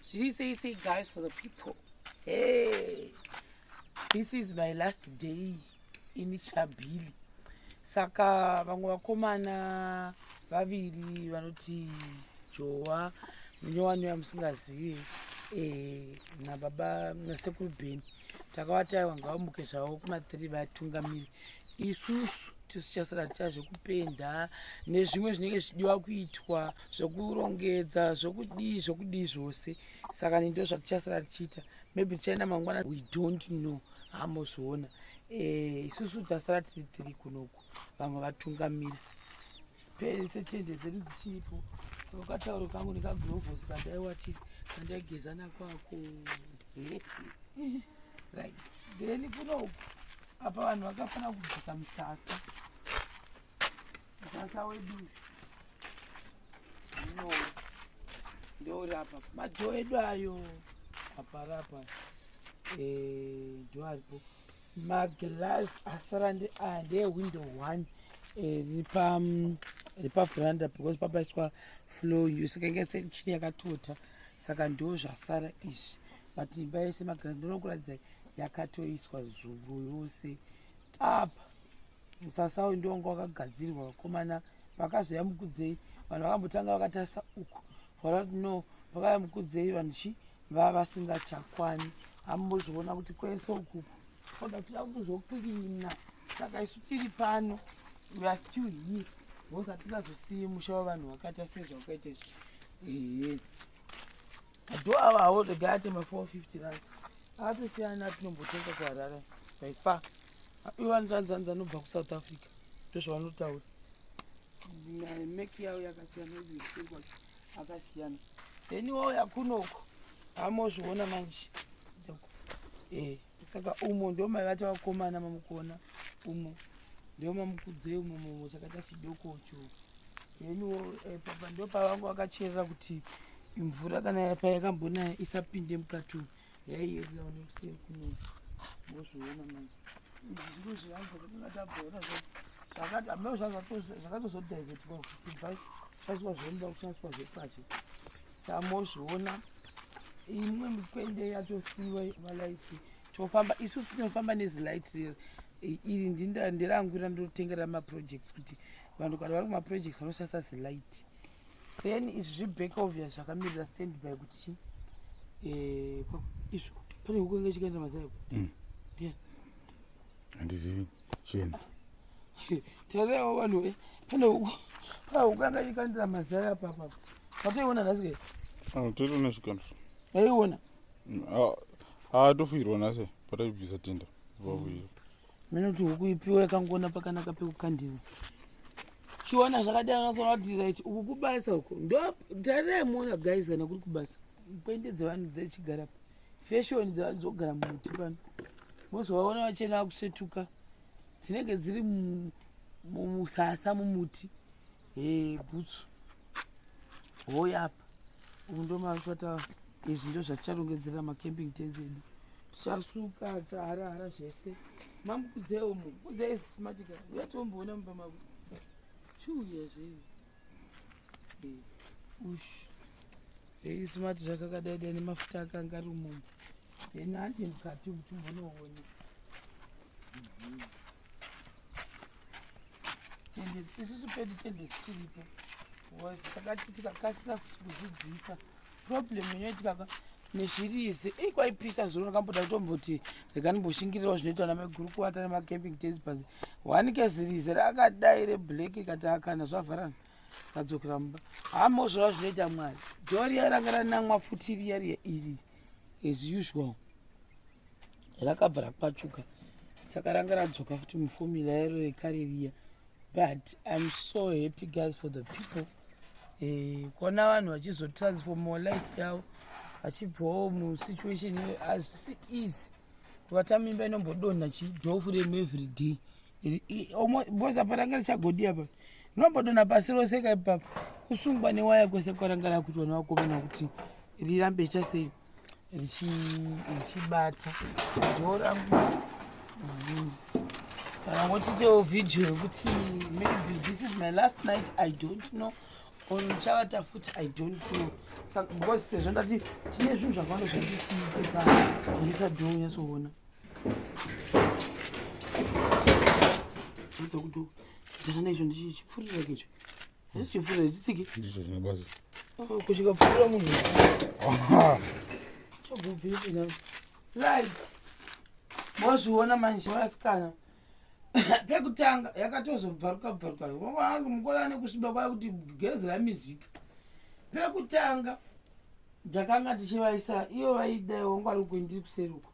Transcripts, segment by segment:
Say, guys, for the people. Hey, this is my last day in Chabili. Saka vamwe vakomana vaviri vanoti Joa munyowani wamusingazivi nababa nasekuru Beni takavatayiwa ngavamuke zvavo kuma3 vatungamiri. Isusu tisichasara tichazvekupenda nezvimwe zvinenge zvichidiwa kuitwa zvokurongedza zvokudii zvose. Saka ndo zvatichasara tichiita. Maybe tichaenda mangwana, we don't know. Hamozviona isusu tasara tiri 3 kunoku, vamwe vatungamira pese tende dzedu dzichiripo. Ukatauro kangu nekagirovhosi kandaiwatisa kandaigeza nakwako right. Then kunoku apa vanhu vakafanira kubvisa musasa wedu ndorapa madho edu ayo aparapa ndo aripo. Maglass asara ndewindow 1 ripavhuranda because papaiswa flow saka inge chini yakatota, saka ndo zvasara izvi. But imba yese maglass ndonokuradza yakatoiswa zuro yose apa. Musasa uyu ndowanga wakagadzirwa vakomana vakazoyamukudzei. Vanhu vakambotanga vakatarisa uku vakati no, vakayamukudzei vanhu vava vasingachakwani. Hamuzviona kuti kwese uku oda tida kuzoklina. Saka isu tiri pano, we are still here. Because hatingazosiyi musha wavanhu vakaita sezvakaita izvi. Madho ava hawo rega ati ma450 rand akatosiyana atinombotenga kuHarare by far. Ivanzanza anobva kuSouth Africa ndozvavanotaura. Meki yavo yakasiyana, nezvekutengwa akasiyana. Then wauya kunoko hamozviona manje. Saka umo ndo maivati vakomana mamukuona umo ndio mamukudzei umo chakaita chidokocho. Then papa ndo pavangu vakacherera kuti mvura kana payakambonaya isapinde mukati yaiyerera nekuseri kuno. Mozviona manje izvi ndozvivanza zvatingatabhora zvakati hameno zvakatozodhaivetwa zvaiswa zvomuda kushandiswa zvepashi. Saka mozviona imwe mikwende yatosiyiwa malaiti tofamba isusu tinofamba nezilights iri nderangu randotengera maprojects kuti vanhu kana vari kumaprojects vanoshandisa zilight. Then izvi zviback ovia zvakamirira standby kuti izvo pane huku inge chikaenda mazai handizivi chena tarewo vanhu pane huku yanga chikaendera mazai apapa watoiona nhasi kai totoona zvikando aiona tofirwa nhasi pataibvisa tenda vavuira mene kuti huku ipiwa yakangona pakanaka pekukandira. Chiona zvakadai nasoati right uku kubasa uku ndo ndaraimona guys kana kuri kubasa kwende dzevanhu dzechigara pa fashion dzogara mumuti pano mozovaona vachena vakusetuka dzinenge dziri mumusasa mumuti bhutsu hoyapa uku ndo masota. Izvi ndo zvaticharongedzera macamping tents edu, tichasuka taharahara zvese. Mamukudzei umu kudzei simatika uyatomboona mumba mako chuya zvei ismart zvakakadaida nemafuta akanga ari umomo. Then handi mukati umu timbonoona isusu pedu tende zichiripo takati tikakasira futi kuzvidzisa. Problem inoitika nezvirize kwaipisa zuro rakamboda kutomboti rega ndimboshingirirawo zvinoitwa namagurukuwata nemacamping tents panze. Wanike zirize rakadai reblack kati akana zvavharana kadzokera mumba. Hamozvora zvinoita Mwari. Dhoria ranga ranamwa futi riya iri as usual rakabva rapachuka, saka ranga radzoka futi mufomula yaro yekare riya. But I'm so happy guys for the people. Kuona vanhu vachizotransformawo life yavo vachibvawo musituation hazvisi easy. Vatamimba inombodonha chidhofu remu everyday boza paranga richagodi apa rinombodonha pasi rose kaipapa kusungwa newaya kwese kwaranga rakuitwa nevakomana kuti rirambe richasei richibata dho rangu. Saka ngotitewo vhidhiyo yekuti maybe this is my last night, I don't know. unichavata futi I don't know saka because sezvo ndati tine zvinhu zvakawanda zvanditiipeka zvandisa dho nyatsoona idza kuti dzana naizvo ndichipfurira kecho hasi chipfurira chitsiki ndicho zvine basa kuchikapfurira munhu chogubvipina right mozviona manje vasikana pekutanga yakatozobvarukabvaruka mukora nekusviba kwaya kuti gezi ramizika pekutanga ndakanga tichivaisa iyo vaidaiwo ngwari kuindiri kuseri uko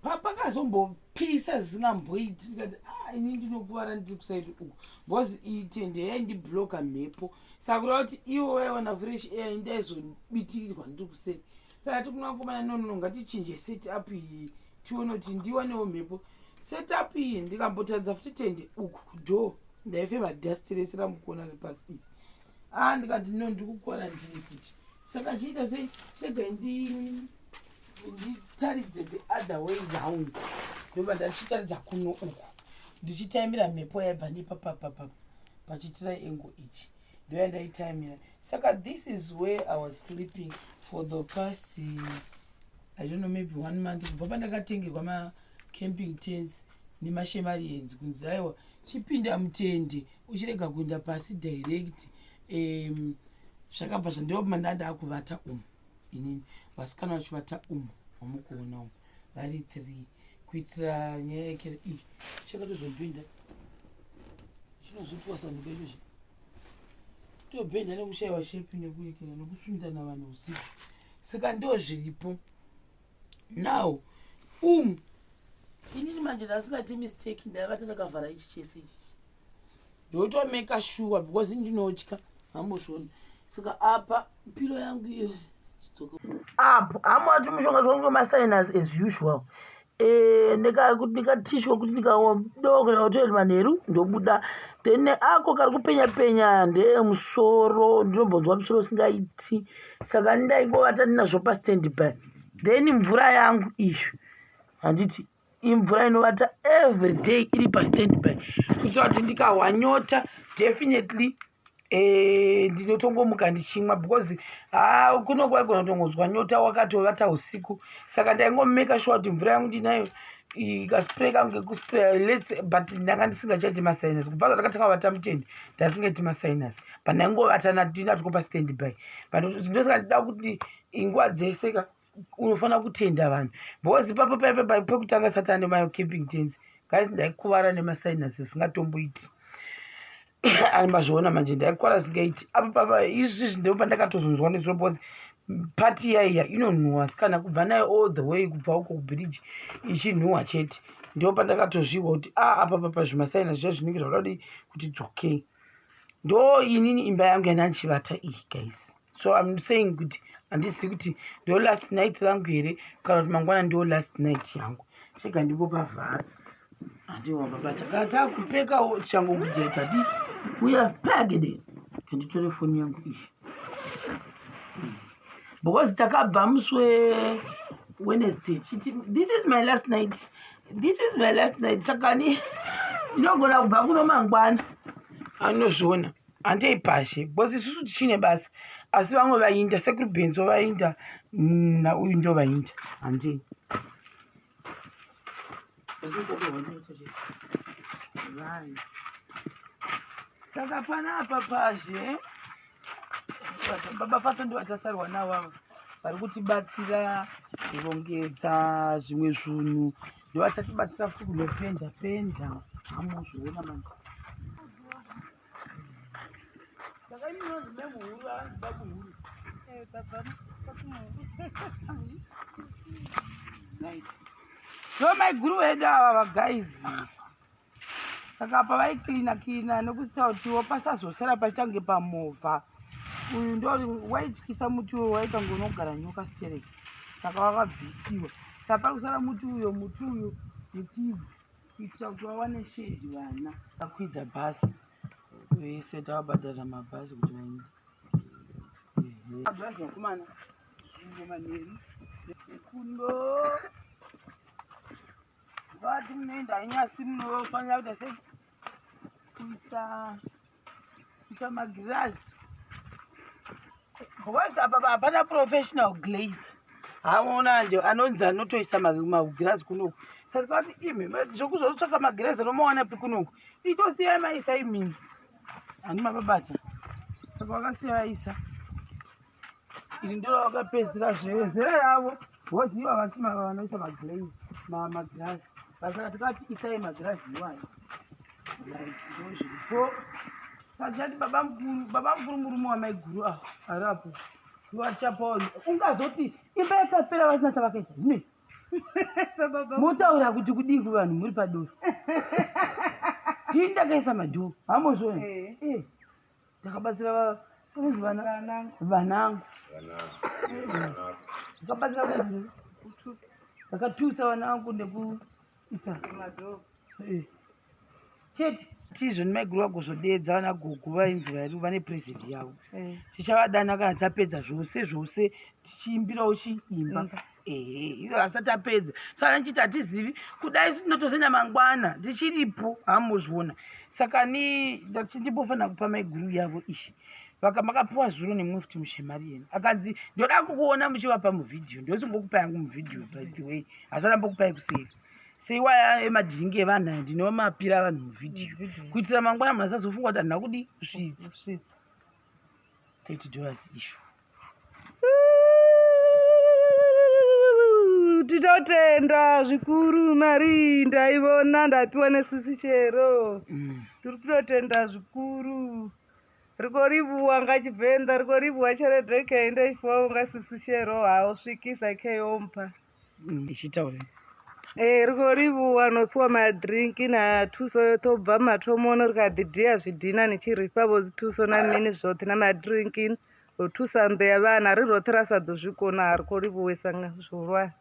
papakazombopisa zvisingamboiti tikati ini ndinokuvara ndiri kusaidi uko because itende yaindibloka mhepo saka kureva kuti ivo vaiwana fresh air indaizobitirirwa ndiri kuseri takati kuna komana nonono ngatichinje set up iyi tione kuti ndiwanewo mhepo setup iyi ndikambotadza futi tende uku kudho ndaifema dust rese ramukona repasi iri ndikati no ndikukora ndini futi saka chiita sei sega nditaridze the other way round ndoba ndachitaridza kuno uku ndichitaimira mhepo yaibva ndipapapapa pachitiraengo ichi ndoyandaitaimira saka this is where I was sleeping for the past I don't know maybe 1 month kubva pandakatengerwa macamping tents nemashemarienzi kunzi aiwa chipinda mutende uchirega kuenda pasi direct zvakabva zvandioma ndandakuvata umu inini vasikana vachivata umu wamukuona umu vari 3 kuitira nyaya yake iyi chakatozobhenda chinozotwasanuka izvozvi tobhenda nekushayiwa shepi nekuekera nekusumidana vanhu usiku saka ndo zviripo now inini manje ndasingati mistake ndakati ndakavhara ichi chese ichi ndotomeka sure because ndinotya hambozviona saka apa pilo yangu iyo apo hamati mushonga zvangu masinus as usual ndikatishwa kuti ndikadokera kutoeri manheru ndobuda then ako kari kupenya penya ndemusoro ndinombonzwa musoro usingaiti saka ndaingovata ndinazvo pastandby then mvura yangu izvo handiti imvura inovata everyday iri pastandby kuitira kuti ndikahwa nyota definitely ndinotongomuka ndichimwa because kuno kwaigona kutongozwa nyota wakatovata usiku saka ndaingomeka sure kuti mvura yangu ndinayo ikaspray kangu ngekuspray but ndanga ndisingachaiti masinus kubva zvatakavata mutende ndasingaiti masinus but ndaingovata ndinatiko pastandby but ndosingandida kuti inguva dzese unofanira kutenda vanhu because ipapo pekutanga satani macamping tents guys ndaikuvara nemasinus singatomboiti animazviona manje ndaikwara singaiti apa papa izvizvi ndo pandakatozonzwa nezvo because pati yaiya inonhuhwa sikana kubva nayo all the way kubva uko kubridge ichinhuhwa chete ndo pandakatozviwa kuti apa papa zvimasinus zvo zvinenge zvakadii kuti dzokei ndo inini imba yangu yandanchivata iyi guys so I'm saying kuti handizivi kuti ndo last night rangu here kana kuti mangwana ndo last night yangu chega ndingopavhara handiwamba takupeka changu kujaita we have packed nditore foni yangu iyi because takabva muswe Wednesday chiti this is my last night saka inogona kubva kuno mangwana anozviona handei pashe because isusu tichine basa asi vamwe vainda sekuru benzo vainda nauyu ndo vainda handei saka panapa pashe baba pato ndivatasarwa navo ava vari kutibatsira kurongedza zvimwe zvinhu ndovachatibatsira futi kunopenda penda hamuzviona manje saka inonzi memuhuru aziba kuhuru so my guru hedu ava vagaizi saka pavaikilina nekuita kutiwo pasazosara pachange pamovha uyu ndori waityisa muti uyo waitange unogara nyoka stereki saka wakabvisiwa saka pari kusara muti uyo nechibvu kuitira kuti vawane shedi vana vakwidza bhasi vese tavabhadharira mabhasi kuti vaende abhazi vakomana zvingo manheru kundo vati munoenda hanyasi munofanira kuita sei kuita magirazi What's up, hapana professional glaze. Haona nje anonzi anotoisa magirazi kunoku. Saka kuti imi zvokuzotsvaka magirazi anomaona pi kunoku. Itosiya maisa imini. Ani mababata. Saka wakasiya vaisa. Iri ndiro wakapedzera zera yavo. Voziva vasima vanoisa magirazi. Magirazi. Saka tikati isai magirazi iwayo. So, Sajati baba mkuru murume wamaiguru aho arapo wachaponi ungazoti imba yakapera vasina chavakaita ne mutaura kuti kudii kuvanhu muri padoro tii ndakaisa madhoo hamozvona ndakabatsira vanangu ndakabatsira ndakatusa vanangu nekuisa chete tizvo nemaiguru vagozodedza vana gogo vainzi vari vane purezidendi yavo tichavadana kana tapedza zvose tichiimbirawo chiimba ivo asati apedza saka nchiti hatizivi kudai tinotozenda mangwana tichiripo hamozviona saka ndimbofanira kupa maiguru yavo izvi makapiwa zuro nemufti mushemari yenu akanzi ndoda kukuona muchivapa muvhidhiyo ndosingokupa yangu muvhidhiyo by the way hasanambokupai kuseri seiwaya emadhiringi evanhu ndinomapira vanhu muvhidhiyo kuitira mangwana munhu asazofunga kuti handina kudi kusvitsa $30 isho. Titotenda zvikuru mari ndaivona ndapiwa nesisi chero tiri kutotenda zvikuru rikorivuwa ngachibvenda rikorivuwa cheredheke ndeifuwawo ngasisi chero hausvikisa ikeyompa ichitaure rikorivuwa nopiwa madhiringi natuso tobva matomono rikadhidhiya zvidhina nichiripa vozituso namini zvote namadhiringi otusa ndeya vana rirote rasadozvikona rikorivuwesa zvorwa